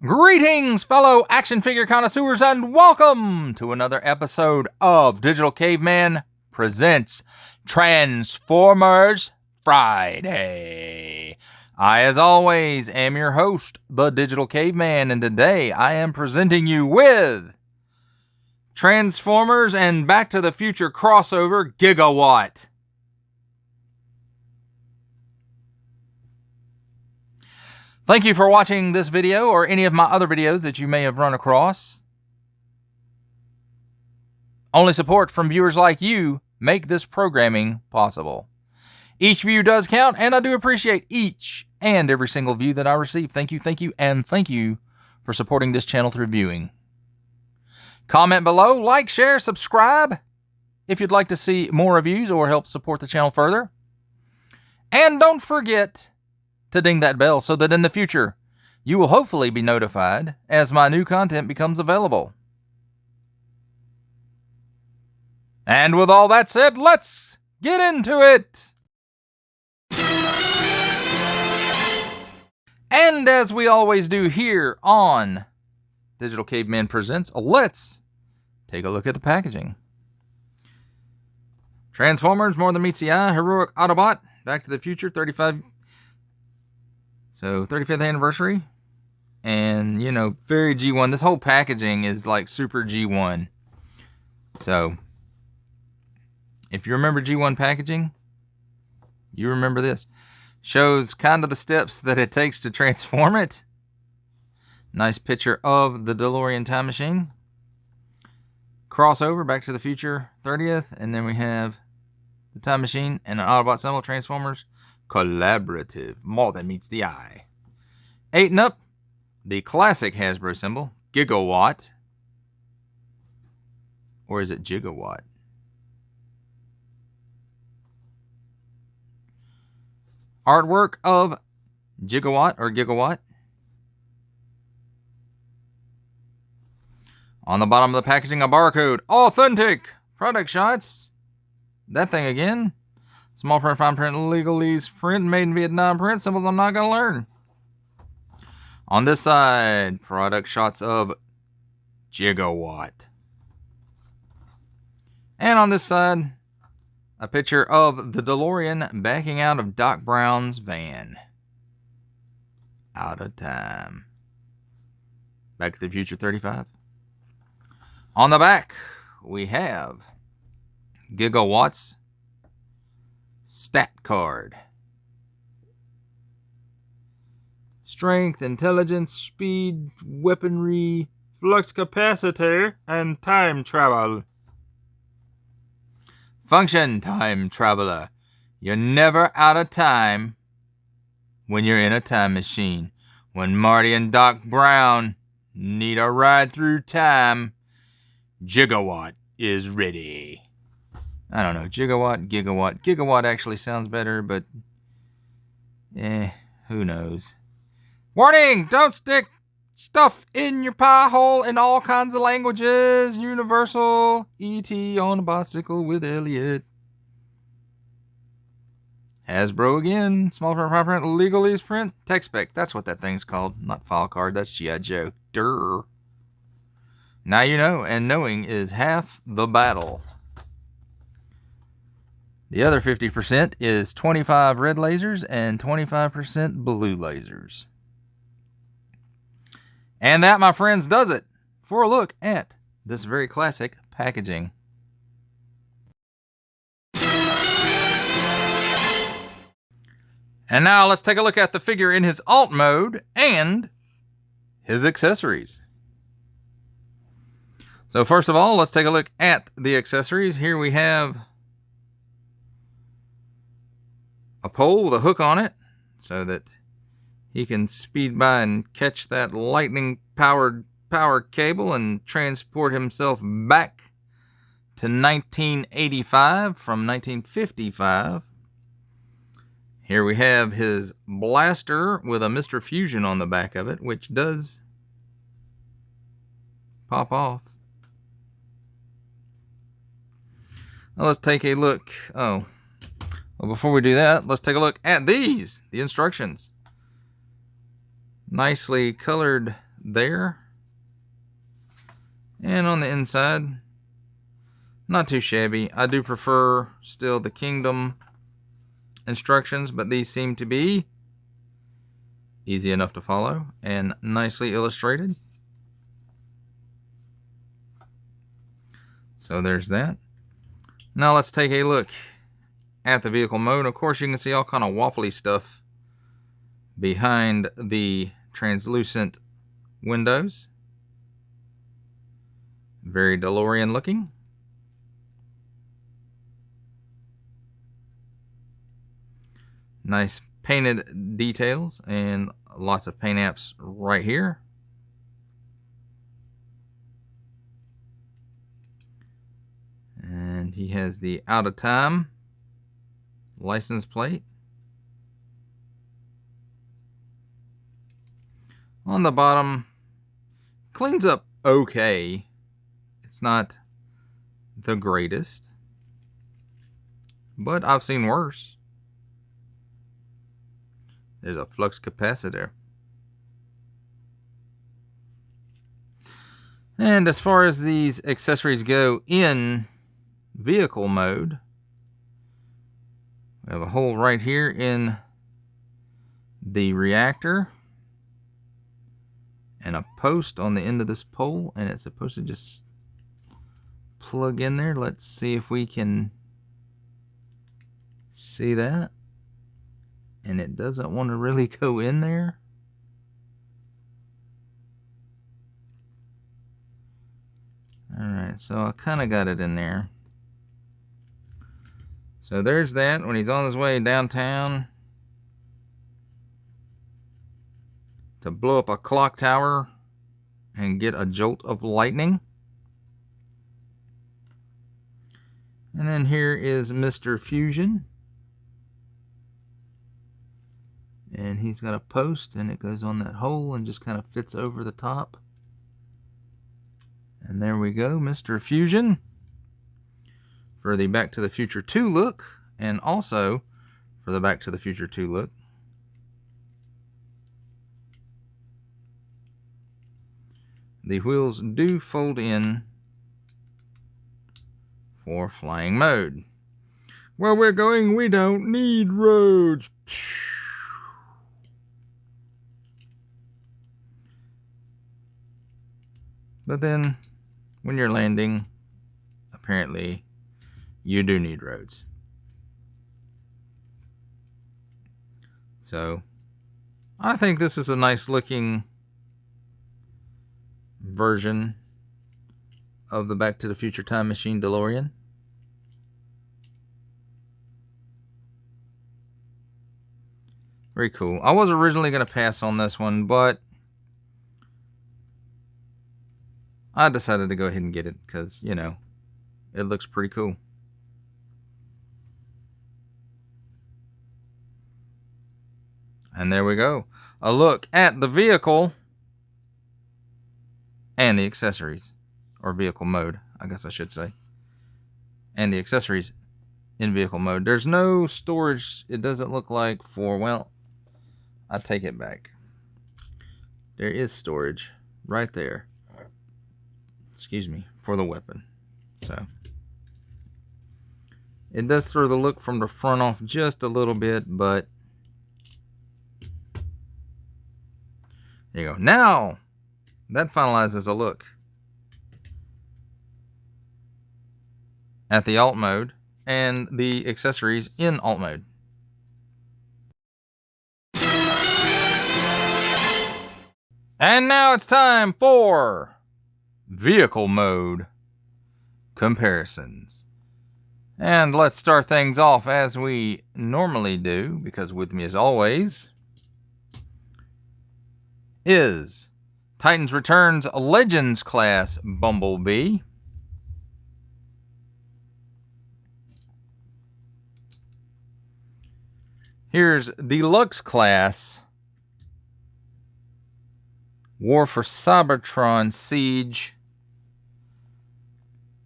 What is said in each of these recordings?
Greetings, fellow action figure connoisseurs, and welcome to another episode of Digital Caveman Presents Transformers Friday. I, as always, am your host, the Digital Caveman, and today I am presenting you with Transformers and Back to the Future crossover Gigawatt. Thank you for watching this video or any of my other videos that you may have run across. Only support from viewers like you make this programming possible. Each view does count, and I do appreciate each and every single view that I receive. Thank you, and thank you for supporting this channel through viewing. Comment below, like, share, subscribe if you'd like to see more reviews or help support the channel further. And don't forget to ding that bell so that in the future you will hopefully be notified as my new content becomes available. And with all that said, let's get into it! And as we always do here on Digital Caveman Presents, let's take a look at the packaging. Transformers, More Than Meets the Eye, Heroic Autobot, Back to the Future, 35th anniversary. And, you know, very G1. This whole packaging is like super G1. So, if you remember G1 packaging, you remember this. Shows kind of the steps that it takes to transform it. Nice picture of the DeLorean time machine. Crossover, Back to the Future 30th. And then we have the time machine and an Autobot symbol, Transformers Collaborative, More Than Meets the Eye. 8 and up, the classic Hasbro symbol, Gigawatt. Or is it Gigawatt? Artwork of Gigawatt or Gigawatt. On the bottom of the packaging, a barcode. Authentic product shots. That thing again. Small print, fine print, legalese print, made in Vietnam print, symbols I'm not going to learn. On this side, product shots of Gigawatt. And on this side, a picture of the DeLorean backing out of Doc Brown's van. Out of time. Back to the Future 35. On the back, we have Gigawatt's stat card. Strength, intelligence, speed, weaponry, flux capacitor, and time travel. Function, time traveler. You're never out of time when you're in a time machine. When Marty and Doc Brown need a ride through time, Gigawatt is ready. I don't know, Gigawatt. Gigawatt actually sounds better, but who knows. Warning! Don't stick stuff in your pie hole in all kinds of languages. Universal. E.T. on a bicycle with Elliot. Hasbro again. Small print, fine print, legalese print. Tech spec. That's what that thing's called. Not file card. That's G.I. Joe. Durr. Now you know, and knowing is half the battle. The other 50% is 25 red lasers and 25% blue lasers. And that, my friends, does it for a look at this very classic packaging. And now let's take a look at the figure in his alt mode and his accessories. So first of all, let's take a look at the accessories. Here we have a pole with a hook on it so that he can speed by and catch that lightning powered power cable and transport himself back to 1985 from 1955. Here we have his blaster with a Mr. Fusion on the back of it, which does pop off. Now let's take a look. Well, before we do that, let's take a look at these, the instructions. Nicely colored there. And on the inside, not too shabby. I do prefer still the Kingdom instructions, but these seem to be easy enough to follow and nicely illustrated. So there's that. Now let's take a look at the vehicle mode. Of course, you can see all kind of waffly stuff behind the translucent windows. Very DeLorean looking. Nice painted details and lots of paint apps right here. And he has the out of time license plate. On the bottom, cleans up okay. It's not the greatest, but I've seen worse. There's a flux capacitor. And as far as these accessories go in vehicle mode, we have a hole right here in the reactor and a post on the end of this pole, and it's supposed to just plug in there. Let's see if we can see that. And it doesn't want to really go in there. Alright, so I kind of got it in there. So there's that when he's on his way downtown to blow up a clock tower and get a jolt of lightning. And then here is Mr. Fusion. And he's got a post, and it goes on that hole and just kind of fits over the top. And there we go, Mr. Fusion. For the Back to the Future 2 look, and also for the Back to the Future 2 look. The wheels do fold in for flying mode. Where we're going, we don't need roads. But then, when you're landing, apparently, you do need roads. So, I think this is a nice looking version of the Back to the Future Time Machine DeLorean. Very cool. I was originally going to pass on this one, but I decided to go ahead and get it because, you know, it looks pretty cool. And there we go. A look at the vehicle and the accessories. Or vehicle mode, I guess I should say. And the accessories in vehicle mode. There's no storage, it doesn't look like, for, well, I take it back. There is storage right there. Excuse me, for the weapon. So it does throw the look from the front off just a little bit, but there you go. Now that finalizes a look at the alt mode and the accessories in alt mode. And now it's time for vehicle mode comparisons. And let's start things off as we normally do, because with me as always is Titans Returns Legends class Bumblebee. Here's Deluxe class War for Cybertron Siege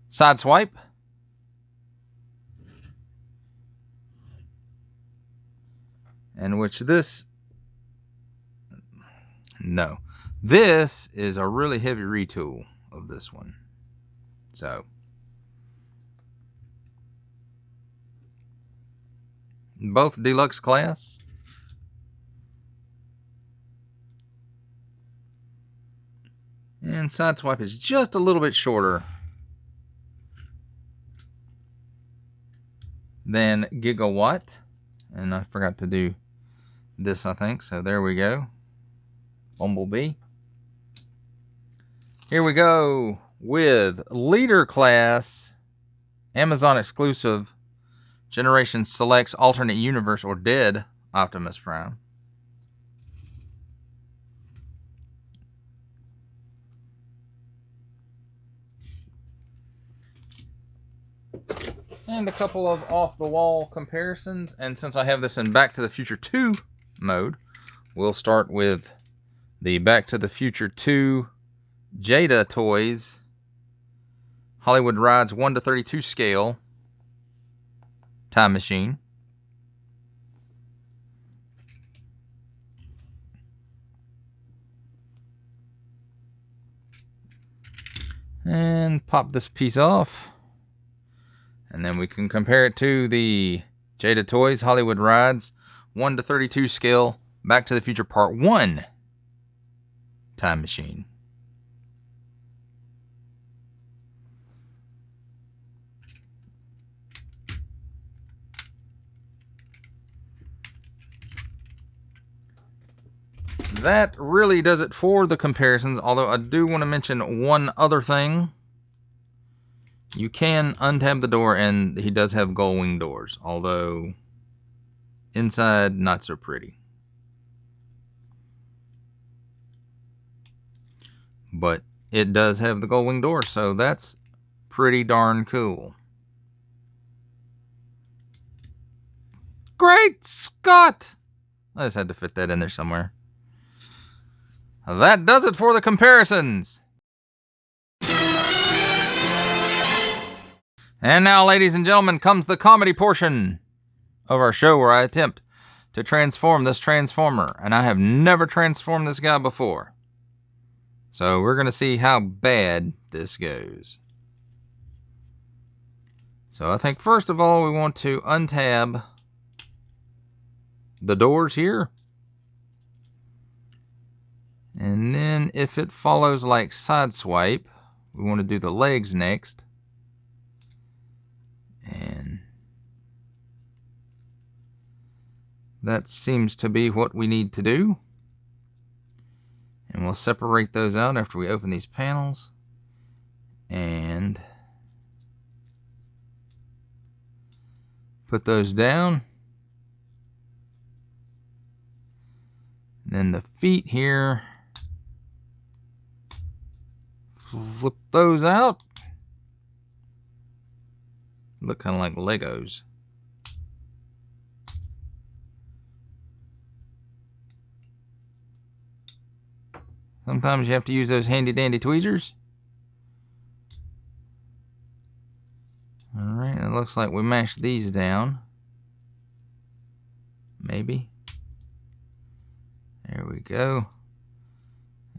Sideswipe. And which this... No. This is a really heavy retool of this one. So both deluxe class. And side swipe is just a little bit shorter than Gigawatt. And I forgot to do this, I think. So there we go. Bumblebee. Here we go with Leader Class, Amazon exclusive, Generation Selects Alternate Universe or Dead Optimus Prime. And a couple of off-the-wall comparisons. And since I have this in Back to the Future 2 mode, we'll start with the Back to the Future 2 Jada Toys Hollywood Rides 1:32 scale time machine. And pop this piece off. And then we can compare it to the Jada Toys Hollywood Rides 1:32 scale Back to the Future Part 1 time machine. That really does it for the comparisons, although I do want to mention one other thing. You can untab the door, and he does have gull wing doors, although inside, not so pretty. But it does have the gull wing doors, so that's pretty darn cool. Great Scott! I just had to fit that in there somewhere. That does it for the comparisons. And now, ladies and gentlemen, comes the comedy portion of our show where I attempt to transform this Transformer. And I have never transformed this guy before. So we're going to see how bad this goes. So I think first of all, we want to untab the doors here. And then if it follows like Sideswipe, we want to do the legs next. And that seems to be what we need to do. And we'll separate those out after we open these panels. And put those down. And then the feet here, flip those out. Look kind of like Legos. Sometimes you have to use those handy dandy tweezers. Alright, it looks like we mashed these down. Maybe. There we go.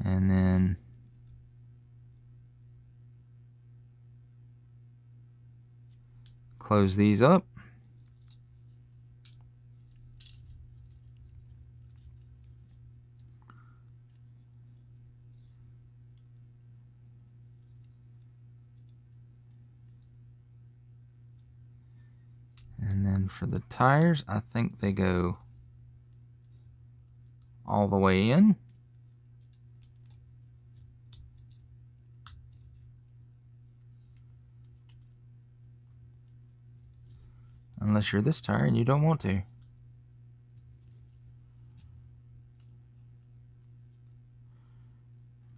And then close these up. And then for the tires, I think they go all the way in. Unless you're this tire and you don't want to.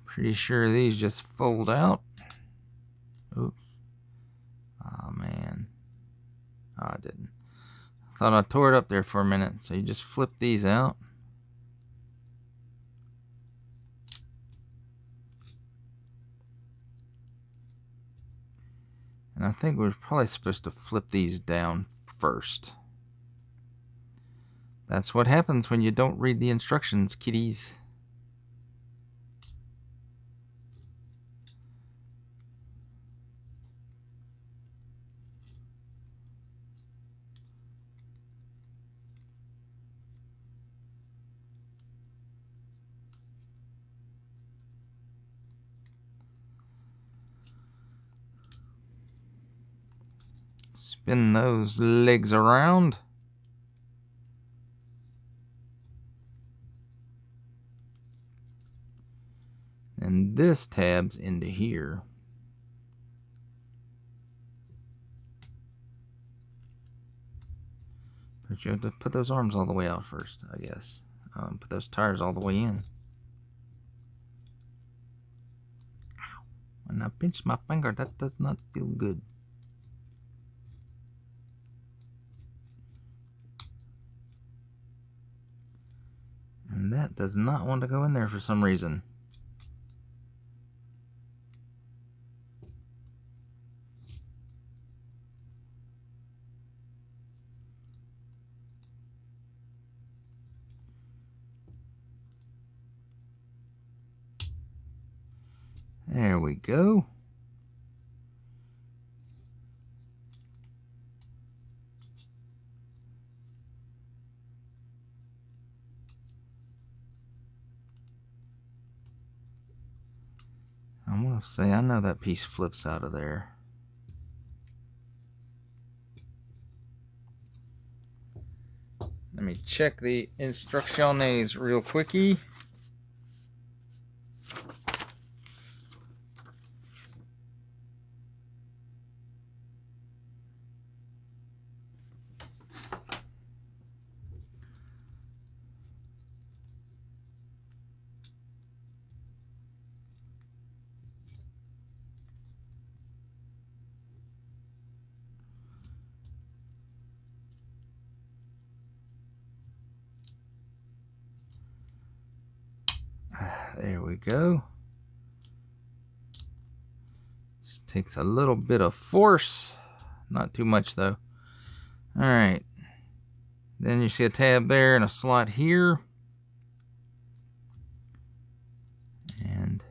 Pretty sure these just fold out. Oops. Oh man. Oh, I didn't. I thought I tore it up there for a minute. So you just flip these out. And I think we're probably supposed to flip these down first. That's what happens when you don't read the instructions, kiddies. Spin those legs around. And this tabs into here. But you have to put those arms all the way out first, I guess. Put those tires all the way in. When I pinch my finger, that does not feel good. And that does not want to go in there for some reason. There we go. I want to say, I know that piece flips out of there. Let me check the instructions real quickie. There we go. Just takes a little bit of force. Not too much though. Alright. Then you see a tab there and a slot here. And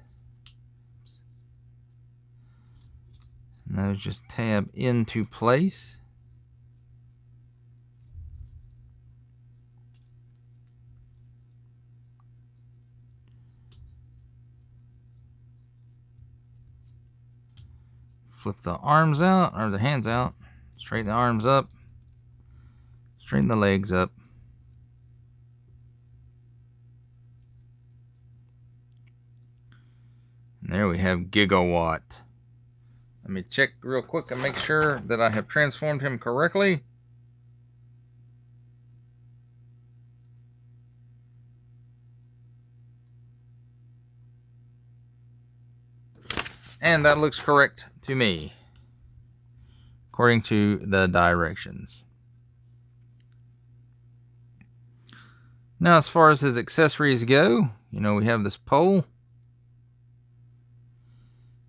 those just tab into place. Flip the arms out, or the hands out. Straighten the arms up. Straighten the legs up. And there we have Gigawatt. Let me check real quick and make sure that I have transformed him correctly. And that looks correct to me, according to the directions. Now, as far as his accessories go, you know, we have this pole.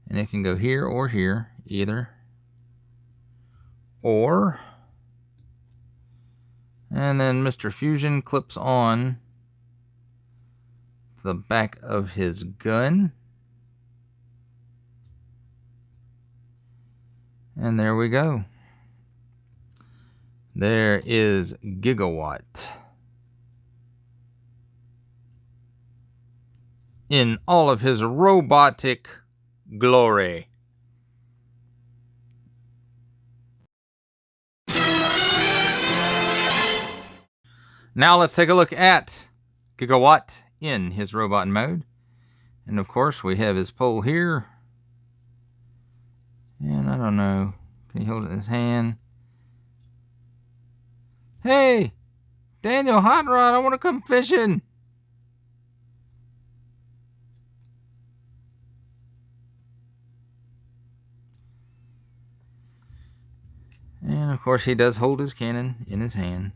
And it can go here or here, either. Or. And then Mr. Fusion clips on to the back of his gun. And there we go. There is Gigawatt in all of his robotic glory. Now let's take a look at Gigawatt in his robot mode. And of course we have his pole here. And I don't know, can he hold it in his hand? Hey, Daniel Hot Rod, I want to come fishing. And of course he does hold his cannon in his hand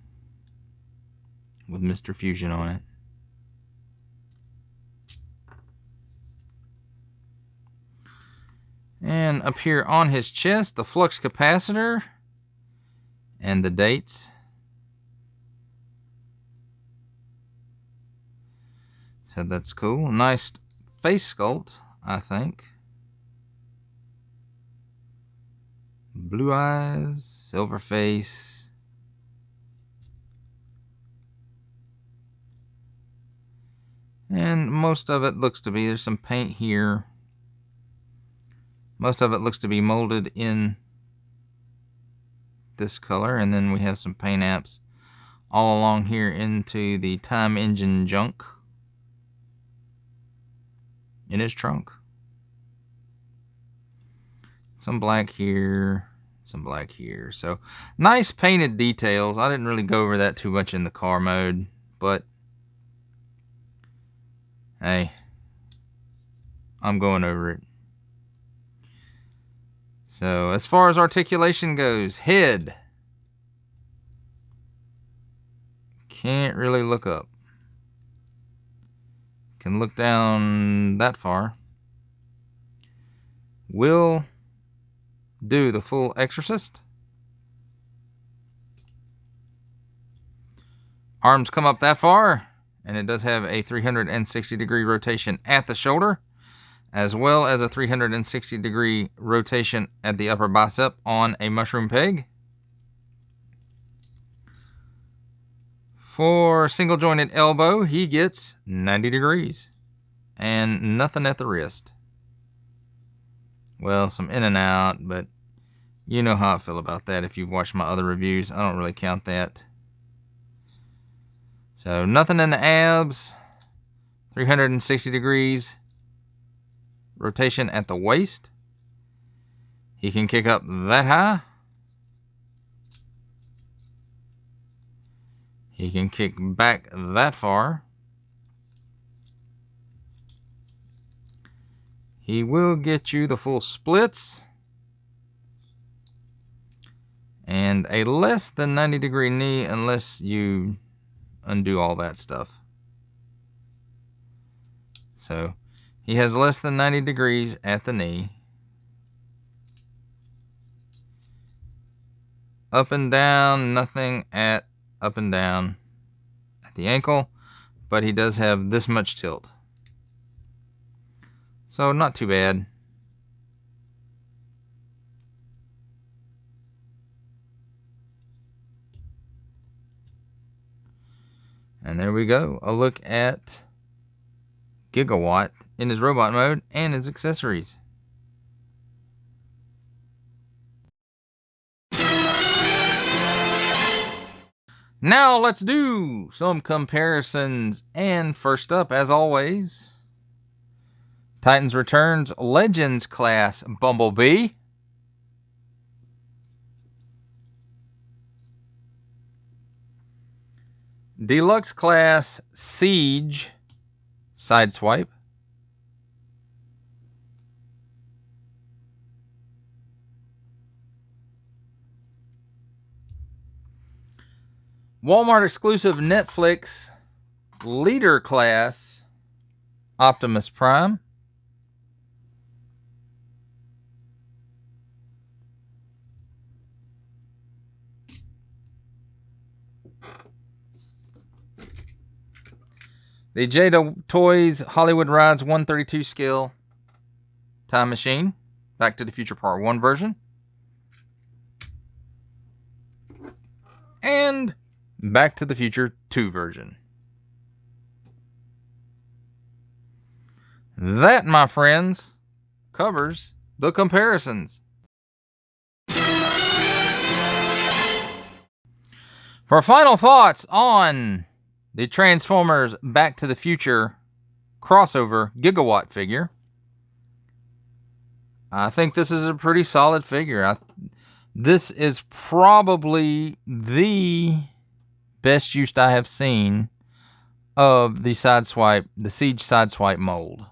with Mr. Fusion on it. And up here on his chest, the flux capacitor and the dates. So that's cool. Nice face sculpt, I think. Blue eyes, silver face. And most of it looks to be, there's some paint here. Most of it looks to be molded in this color, and then we have some paint apps all along here into the time engine junk in his trunk. Some black here, some black here. So nice painted details. I didn't really go over that too much in the car mode, but hey, I'm going over it. So as far as articulation goes, head. Can't really look up. Can look down that far. Will do the full Exorcist. Arms come up that far, and it does have a 360-degree rotation at the shoulder, as well as a 360-degree rotation at the upper bicep on a mushroom peg. For single jointed elbow, he gets 90 degrees and nothing at the wrist. Well, some in and out, but you know how I feel about that if you've watched my other reviews. I don't really count that. So nothing in the abs, 360 degrees rotation at the waist. He can kick up that high. He can kick back that far. He will get you the full splits. And a less than 90-degree knee unless you undo all that stuff. So he has less than 90 degrees at the knee. Up and down, nothing at up and down at the ankle, but he does have this much tilt. So not too bad. And there we go. A look at Gigawatt in his robot mode and his accessories. Now let's do some comparisons. And first up, as always, Titans Returns Legends Class Bumblebee. Deluxe Class Siege Sideswipe. Walmart exclusive Netflix Leader Class Optimus Prime. The Jada Toys Hollywood Rides 132 scale Time Machine. Back to the Future Part 1 version. And Back to the Future 2 version. That, my friends, covers the comparisons. For final thoughts on the Transformers Back to the Future crossover Gigawatt figure, I think this is a pretty solid figure. This is probably the best use I have seen of the Sideswipe, the Siege Sideswipe mold.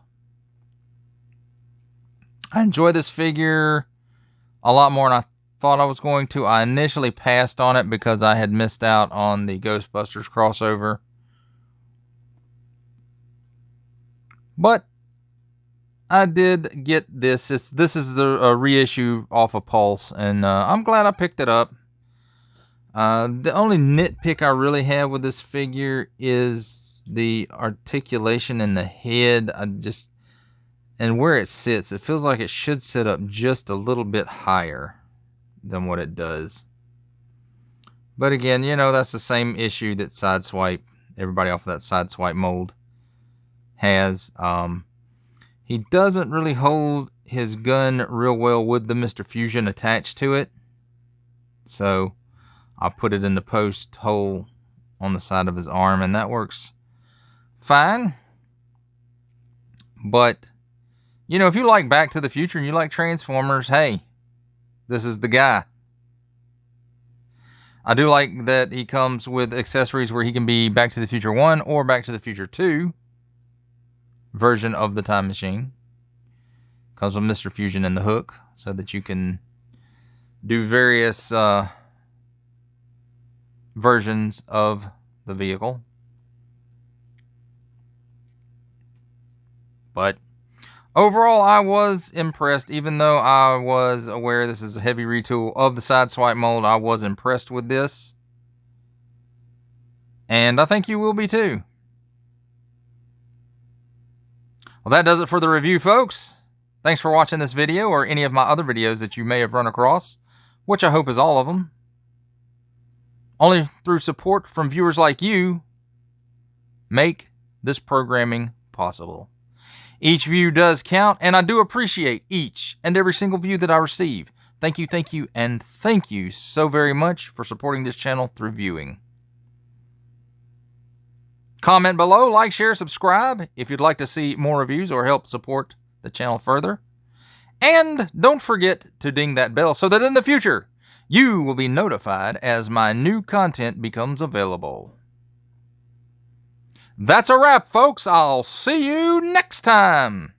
I enjoy this figure a lot more than I thought I was going to. I initially passed on it because I had missed out on the Ghostbusters crossover. But I did get this. This is a reissue off of Pulse, and I'm glad I picked it up. The only nitpick I really have with this figure is the articulation in the head. And where it sits, it feels like it should sit up just a little bit higher than what it does. But again, you know, that's the same issue that Sideswipe, everybody off of that Sideswipe mold has. He doesn't really hold his gun real well with the Mr. Fusion attached to it. So I put it in the post hole on the side of his arm, and that works fine. But, you know, if you like Back to the Future and you like Transformers, hey, this is the guy. I do like that he comes with accessories where he can be Back to the Future 1 or Back to the Future 2 version of the time machine. Comes with Mr. Fusion and the hook so that you can do various versions of the vehicle. But overall, I was impressed. Even though I was aware this is a heavy retool of the Sideswipe mold, I was impressed with this. And I think you will be too. Well, that does it for the review, folks. Thanks for watching this video or any of my other videos that you may have run across, which I hope is all of them. Only through support from viewers like you make this programming possible. Each view does count, and I do appreciate each and every single view that I receive. Thank you, and thank you so very much for supporting this channel through viewing. Comment below, like, share, subscribe if you'd like to see more reviews or help support the channel further. And don't forget to ding that bell so that in the future you will be notified as my new content becomes available. That's a wrap, folks. I'll see you next time.